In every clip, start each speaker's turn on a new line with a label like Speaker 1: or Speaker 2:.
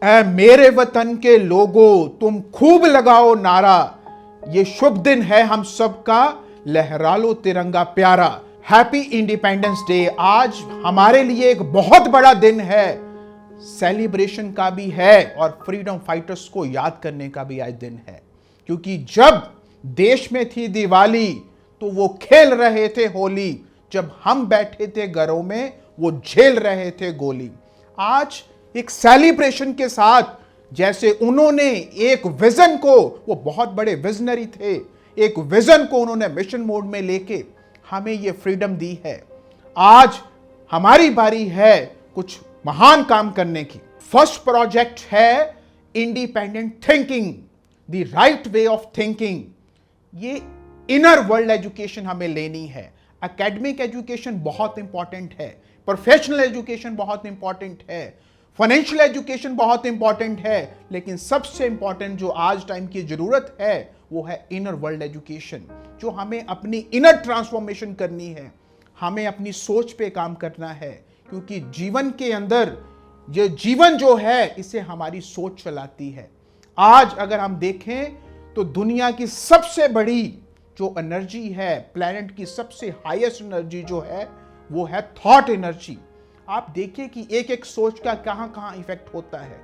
Speaker 1: ऐ मेरे वतन के लोगों तुम खूब लगाओ नारा, ये शुभ दिन है हम सबका, लहरा लो तिरंगा प्यारा। Happy independence day. आज हमारे लिए एक बहुत बड़ा दिन है, सेलिब्रेशन का भी है और फ्रीडम फाइटर्स को याद करने का भी आज दिन है। क्योंकि जब देश में थी दिवाली तो वो खेल रहे थे होली, जब हम बैठे थे घरों में वो झेल रहे थे गोली। आज एक सेलिब्रेशन के साथ, जैसे उन्होंने एक विजन को, वो बहुत बड़े विजनरी थे, एक विजन को उन्होंने मिशन मोड में लेके हमें ये फ्रीडम दी है। आज हमारी बारी है कुछ महान काम करने की। फर्स्ट प्रोजेक्ट है independent thinking, the right way of thinking. ये इनर वर्ल्ड एजुकेशन हमें लेनी है। एकेडमिक एजुकेशन बहुत इंपॉर्टेंट है, प्रोफेशनल एजुकेशन बहुत इंपॉर्टेंट है, फाइनेंशियल एजुकेशन बहुत इंपॉर्टेंट है, लेकिन सबसे इंपॉर्टेंट जो आज टाइम की जरूरत है वो है इनर वर्ल्ड एजुकेशन, जो हमें अपनी इनर ट्रांसफॉर्मेशन करनी है, हमें अपनी सोच पे काम करना है। क्योंकि जीवन के अंदर ये जीवन जो है इसे हमारी सोच चलाती है। आज अगर हम देखें तो दुनिया की सबसे बड़ी जो एनर्जी है, प्लैनेट की सबसे हाईएस्ट एनर्जी जो है वो है थॉट एनर्जी। आप देखिए कि एक एक सोच का कहां कहां इफेक्ट होता है।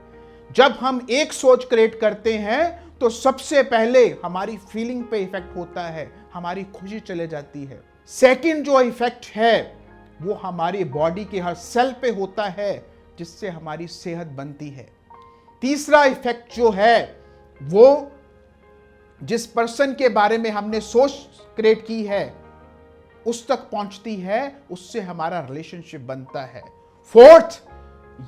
Speaker 1: जब हम एक सोच क्रिएट करते हैं तो सबसे पहले हमारी फीलिंग पे इफेक्ट होता है, हमारी खुशी चले जाती है। सेकंड जो इफेक्ट है वो हमारी बॉडी के हर सेल पे होता है, जिससे हमारी सेहत बनती है। तीसरा इफेक्ट जो है वो जिस पर्सन के बारे में हमने सोच क्रिएट की है उस तक पहुंचती है, उससे हमारा रिलेशनशिप बनता है। फोर्थ,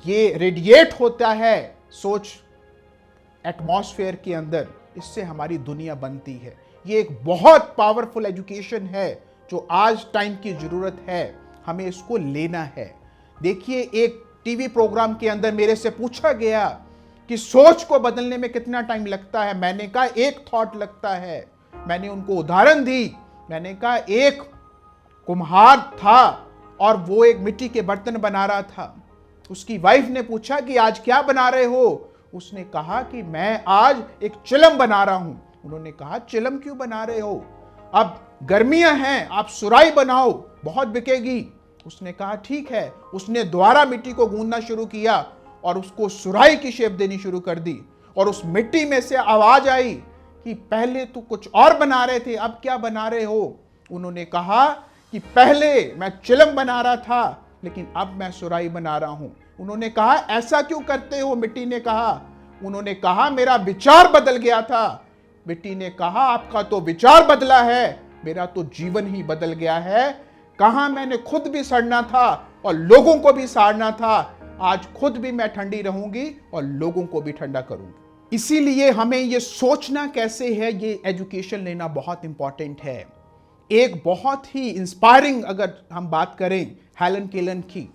Speaker 1: ये रेडिएट होता है सोच एटमॉस्फेयर के अंदर, इससे हमारी दुनिया बनती है। ये एक बहुत पावरफुल एजुकेशन है जो आज टाइम की जरूरत है, हमें इसको लेना है। देखिए, एक टीवी प्रोग्राम के अंदर मेरे से पूछा गया कि सोच को बदलने में कितना टाइम लगता है। मैंने कहा एक थॉट लगता है। मैंने उनको उदाहरण दी, मैंने कहा एक कुम्हार था और वो एक मिट्टी के बर्तन बना रहा था। उसकी वाइफ ने पूछा कि आज क्या बना रहे हो? उसने कहा कि मैं आज एक चिलम बना रहा हूं। उन्होंने कहा चिलम क्यों बना रहे हो? अब गर्मियां हैं, आप सुराही बनाओ, बहुत बिकेगी। उसने कहा ठीक है। उसने दोबारा मिट्टी को गूंदना शुरू किया और उसको सुराही की शेप देनी शुरू कर दी, और उस मिट्टी में से आवाज आई कि पहले तो कुछ और बना रहे थे, अब क्या बना रहे हो? उन्होंने कहा कि पहले मैं चिलम बना रहा था, लेकिन अब मैं सुराही बना रहा हूं। उन्होंने कहा ऐसा क्यों करते हो? मिट्टी ने कहा। उन्होंने कहा मेरा विचार बदल गया था। मिट्टी ने कहा आपका तो विचार बदला है, मेरा तो जीवन ही बदल गया है। कहा मैंने खुद भी सड़ना था और लोगों को भी साड़ना था, आज खुद भी मैं ठंडी रहूंगी और लोगों को भी ठंडा करूंगी। इसीलिए हमें यह सोचना कैसे है, ये एजुकेशन लेना बहुत इंपॉर्टेंट है। एक बहुत ही इंस्पायरिंग अगर हम बात करें हेलन केलन की,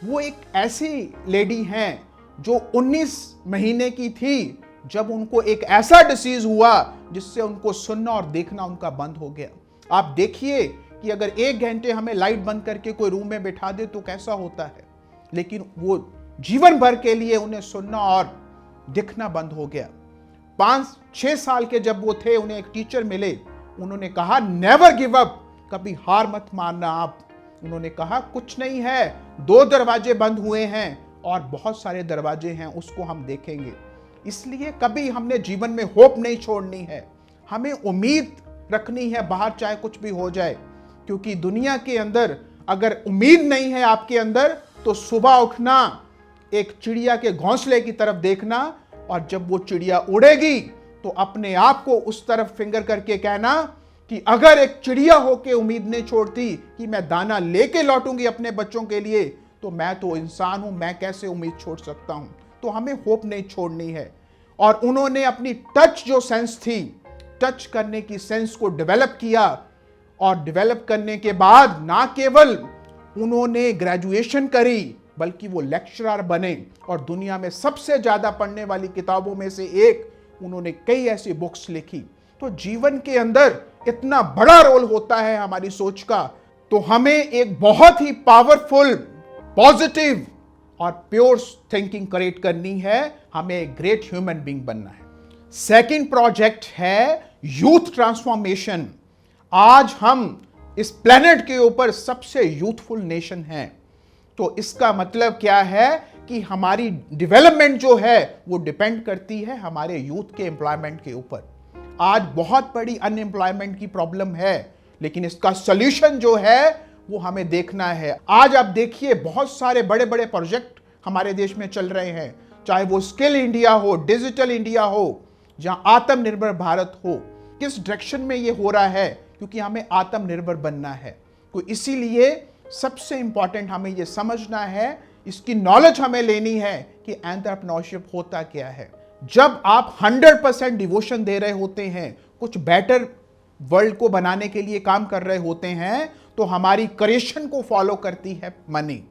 Speaker 1: वो एक ऐसी लेडी हैं जो 19 महीने की थी जब उनको एक ऐसा डिसीज हुआ जिससे उनको सुनना और देखना उनका बंद हो गया। आप देखिए कि अगर 1 घंटे हमें लाइट बंद करके कोई रूम में बिठा दे तो कैसा होता है, लेकिन वो जीवन भर के लिए उन्हें सुनना और दिखना बंद हो गया। 5-6 साल के जब वो थे, उन्हें एक टीचर मिले, उन्होंने कहा नेवर गिव अप, कभी हार मत मानना आप। उन्होंने कहा कुछ नहीं है, 2 दरवाजे बंद हुए हैं और बहुत सारे दरवाजे हैं, उसको हम देखेंगे। इसलिए कभी हमने जीवन में होप नहीं छोड़नी है, हमें उम्मीद रखनी है, बाहर चाहे कुछ भी हो जाए। क्योंकि दुनिया के अंदर अगर उम्मीद नहीं है आपके अंदर, तो सुबह उठना, एक चिड़िया के घोंसले की तरफ देखना, और जब वो चिड़िया उड़ेगी तो अपने आप को उस तरफ फिंगर करके कहना कि अगर एक चिड़िया होके उम्मीद नहीं छोड़ती कि मैं दाना लेके लौटूंगी अपने बच्चों के लिए, तो मैं तो इंसान हूं, मैं कैसे उम्मीद छोड़ सकता हूं। तो हमें होप नहीं छोड़नी है। और उन्होंने अपनी टच जो सेंस थी, टच करने की सेंस को डेवलप किया, और डेवलप करने के बाद ना केवल उन्होंने ग्रेजुएशन करी बल्कि वो लेक्चरर बने, और दुनिया में सबसे ज्यादा पढ़ने वाली किताबों में से एक, उन्होंने कई ऐसी बुक्स लिखी। तो जीवन के अंदर इतना बड़ा रोल होता है हमारी सोच का। तो हमें एक बहुत ही पावरफुल, पॉजिटिव और प्योर थिंकिंग क्रिएट करनी है, हमें एक ग्रेट ह्यूमन बीइंग बनना है। सेकंड प्रोजेक्ट है यूथ ट्रांसफॉर्मेशन। आज हम इस प्लेनेट के ऊपर सबसे यूथफुल नेशन हैं। तो इसका मतलब क्या है कि हमारी डेवलपमेंट जो है वो डिपेंड करती है हमारे यूथ के एम्प्लॉयमेंट के ऊपर। आज बहुत बड़ी अनएम्प्लॉयमेंट की प्रॉब्लम है, लेकिन इसका सॉल्यूशन जो है वो हमें देखना है। आज आप देखिए बहुत सारे बड़े बड़े प्रोजेक्ट हमारे देश में चल रहे हैं, चाहे वो स्किल इंडिया हो, डिजिटल इंडिया हो, जहां आत्मनिर्भर भारत हो। किस डायरेक्शन में ये हो रहा है? क्योंकि हमें आत्मनिर्भर बनना है। तो इसीलिए सबसे इंपॉर्टेंट हमें ये समझना है, इसकी नॉलेज हमें लेनी है कि एंटरप्रेन्योरशिप होता क्या है। जब आप 100% डिवोशन दे रहे होते हैं, कुछ बेटर वर्ल्ड को बनाने के लिए काम कर रहे होते हैं, तो हमारी क्रिएशन को फॉलो करती है मनी।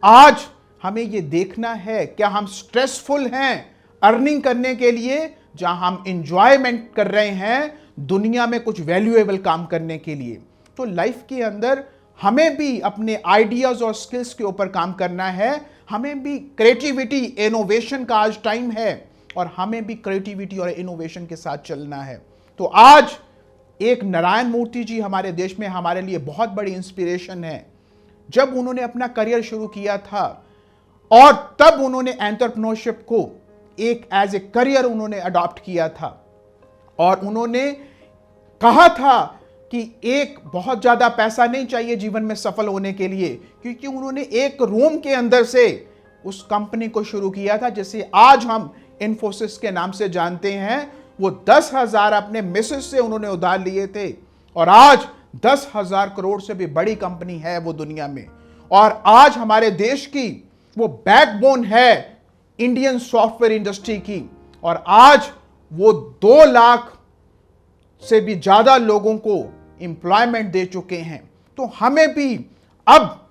Speaker 1: आज हमें यह देखना है क्या हम स्ट्रेसफुल हैं अर्निंग करने के लिए, जहां हम इंजॉयमेंट कर रहे हैं दुनिया में कुछ वैल्यूएबल काम करने के लिए। तो लाइफ के अंदर हमें भी अपने आइडियाज और स्किल्स के ऊपर काम करना है। हमें भी क्रिएटिविटी इनोवेशन का आज टाइम है, और हमें भी क्रिएटिविटी और इनोवेशन के साथ चलना है। तो आज एक नारायण मूर्ति जी हमारे देश में हमारे लिए बहुत बड़ी इंस्पिरेशन है। जब उन्होंने अपना करियर शुरू किया था और तब उन्होंने एंटरप्रेन्योरशिप को एक एज ए करियर उन्होंने अडॉप्ट किया था, और उन्होंने कहा था कि एक बहुत ज्यादा पैसा नहीं चाहिए जीवन में सफल होने के लिए, क्योंकि उन्होंने एक रूम के अंदर से उस कंपनी को शुरू किया था जिसे आज हम इन्फोसिस के नाम से जानते हैं। वो 10,000 अपने मिसेस से उन्होंने उधार लिए थे, और आज 10,000 करोड़ से भी बड़ी कंपनी है वो दुनिया में। और आज हमारे देश की वो बैकबोन है इंडियन सॉफ्टवेयर इंडस्ट्री की, और आज वो 2 लाख से भी ज्यादा लोगों को एम्प्लॉयमेंट दे चुके हैं। तो हमें भी अब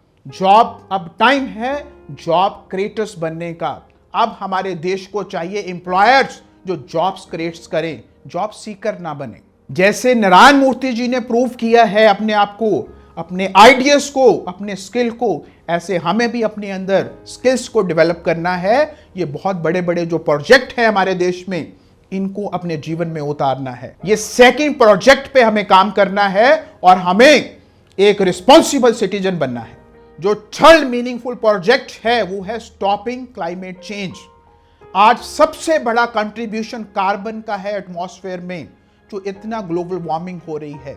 Speaker 1: टाइम है जॉब क्रिएटर्स बनने का। अब हमारे देश को चाहिए एम्प्लॉयर्स जो जॉब्स क्रिएट्स करें, जॉब सीकर ना बने। जैसे नारायण मूर्ति जी ने प्रूव किया है अपने आप को, अपने आइडियाज को, अपने स्किल को, ऐसे हमें भी अपने अंदर स्किल्स को डेवलप करना है। ये बहुत बड़े बड़े जो प्रोजेक्ट हैं हमारे देश में, इनको अपने जीवन में उतारना है। ये सेकंड प्रोजेक्ट पे हमें काम करना है, और हमें एक रिस्पॉन्सिबल सिटीजन बनना है। जो थर्ड मीनिंगफुल प्रोजेक्ट है वो है स्टॉपिंग क्लाइमेट चेंज। आज सबसे बड़ा कंट्रीब्यूशन कार्बन का है एटमॉस्फेयर में, जो इतना ग्लोबल वार्मिंग हो रही है।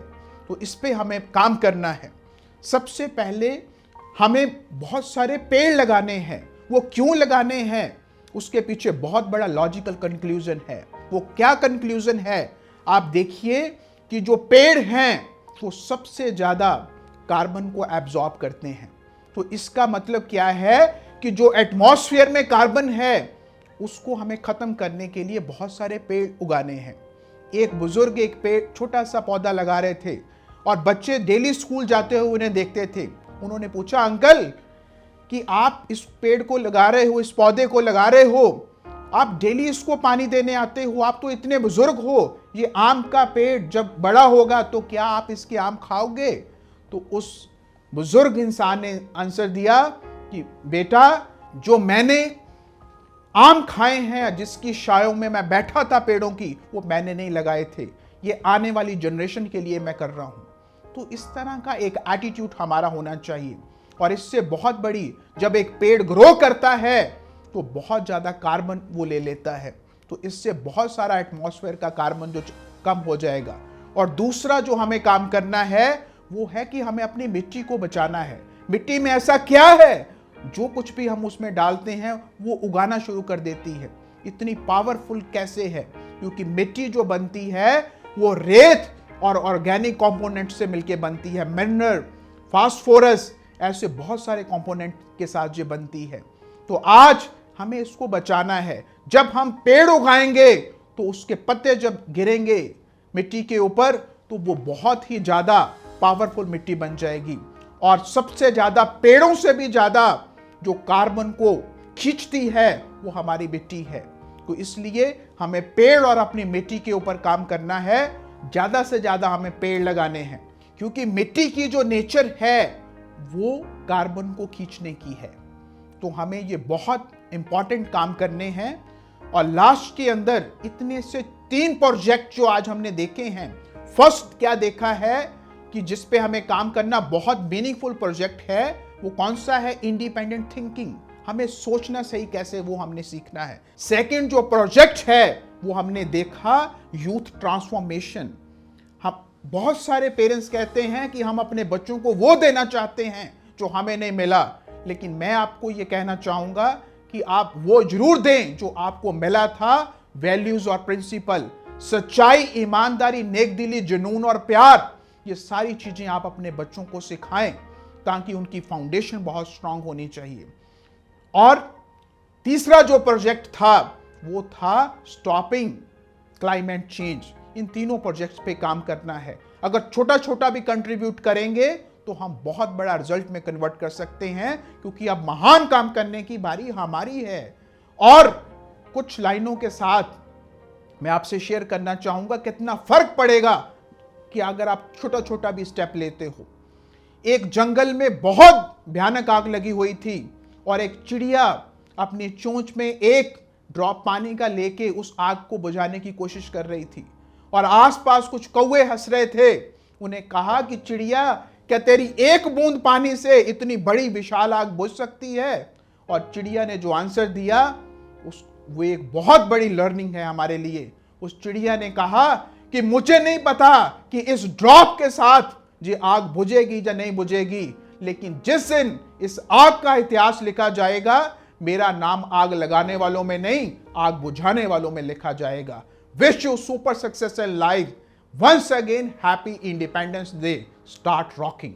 Speaker 1: तो इस पे हमें काम करना है। सबसे पहले हमें बहुत सारे पेड़ लगाने हैं। वो क्यों लगाने हैं, उसके पीछे बहुत बड़ा लॉजिकल कंक्लूजन है। वो क्या कंक्लूजन है? आप देखिए कि जो पेड़ हैं वो सबसे ज्यादा कार्बन को एब्जॉर्ब करते हैं। तो इसका मतलब क्या है कि जो एटमॉस्फेयर में कार्बन है उसको हमें खत्म करने के लिए बहुत सारे पेड़ उगाने हैं। एक बुजुर्ग एक पेड़, छोटा सा पौधा लगा रहे थे, और बच्चे डेली स्कूल जाते हुए उन्हें देखते थे। उन्होंने पूछा, अंकल कि आप इस पेड़ को लगा रहे हो, इस पौधे को लगा रहे हो, आप डेली इसको पानी देने आते हो, आप तो इतने बुजुर्ग हो, ये आम का पेड़ जब बड़ा होगा तो क्या आप इसके आम खाओगे? तो उस बुजुर्ग इंसान ने आंसर दिया कि बेटा, जो मैंने आम खाए हैं, जिसकी छायों में मैं बैठा था पेड़ों की, वो मैंने नहीं लगाए थे, ये आने वाली जनरेशन के लिए मैं कर रहा हूं। तो इस तरह का एक एटीट्यूड हमारा होना चाहिए। और इससे बहुत बड़ी, जब एक पेड़ ग्रो करता है तो बहुत ज्यादा कार्बन वो ले लेता है, तो इससे बहुत सारा एटमॉस्फेयर का कार्बन जो कम हो जाएगा। और दूसरा जो हमें काम करना है वो है कि हमें अपनी मिट्टी को बचाना है। मिट्टी में ऐसा क्या है जो कुछ भी हम उसमें डालते हैं वो उगाना शुरू कर देती है। इतनी पावरफुल कैसे है? क्योंकि मिट्टी जो बनती है वो रेत और ऑर्गेनिक कंपोनेंट से मिलके बनती है। मिनरल, फास्फोरस, ऐसे बहुत सारे कंपोनेंट के साथ ये बनती है। तो आज हमें इसको बचाना है। जब हम पेड़ उगाएंगे तो उसके पत्ते जब गिरेंगे मिट्टी के ऊपर तो वो बहुत ही ज्यादा पावरफुल मिट्टी बन जाएगी। और सबसे ज्यादा, पेड़ों से भी ज्यादा जो कार्बन को खींचती है वो हमारी मिट्टी है। तो इसलिए हमें पेड़ और अपनी मिट्टी के ऊपर काम करना है। ज्यादा से ज्यादा हमें पेड़ लगाने हैं, क्योंकि मिट्टी की जो नेचर है वो कार्बन को खींचने की है। तो हमें ये बहुत इंपॉर्टेंट काम करने हैं। और लास्ट के अंदर इतने से 3 प्रोजेक्ट जो आज हमने देखे हैं, फर्स्ट क्या देखा है कि जिस पे हमें काम करना बहुत मीनिंगफुल प्रोजेक्ट है, वो कौन सा है? Independent thinking. हमें सोचना सही कैसे, वो हमने सीखना है। सेकंड जो प्रोजेक्ट है वो हमने देखा यूथ ट्रांसफॉर्मेशन। हम बहुत सारे पेरेंट्स कहते हैं कि हम अपने बच्चों को वो देना चाहते हैं जो हमें नहीं मिला, लेकिन मैं आपको ये कहना चाहूंगा कि आप वो जरूर दें जो आपको मिला था। वैल्यूज और प्रिंसिपल, सच्चाई, ईमानदारी, नेकदिली, जुनून और प्यार, ये सारी चीजें आप अपने बच्चों को सिखाएं ताकि उनकी फाउंडेशन बहुत स्ट्रांग होनी चाहिए। और तीसरा जो प्रोजेक्ट था वो था स्टॉपिंग क्लाइमेट चेंज। इन तीनों प्रोजेक्ट्स पे काम करना है। अगर छोटा छोटा भी कंट्रीब्यूट करेंगे तो हम बहुत बड़ा रिजल्ट में कन्वर्ट कर सकते हैं, क्योंकि अब महान काम करने की बारी हमारी है। और कुछ लाइनों के साथ मैं आपसे शेयर करना चाहूंगा कितना फर्क पड़ेगा कि अगर आप छोटा छोटा भी स्टेप लेते हो। एक जंगल में बहुत भयानक आग लगी हुई थी और एक चिड़िया अपनी चोंच में एक ड्रॉप पानी का लेके उस आग को बुझाने की कोशिश कर रही थी। और आसपास कुछ कौवे हंस रहे थे। उन्हें कहा कि चिड़िया, क्या तेरी एक बूंद पानी से इतनी बड़ी विशाल आग बुझ सकती है? और चिड़िया ने जो आंसर दिया वो एक बहुत बड़ी लर्निंग है हमारे लिए। उस चिड़िया ने कहा कि मुझे नहीं पता कि इस ड्रॉप के साथ ये आग बुझेगी या नहीं बुझेगी, लेकिन जिस दिन इस आग का इतिहास लिखा जाएगा, मेरा नाम आग लगाने वालों में नहीं, आग बुझाने वालों में लिखा जाएगा। Wish you super success in life. Once again happy independence day. Start rocking.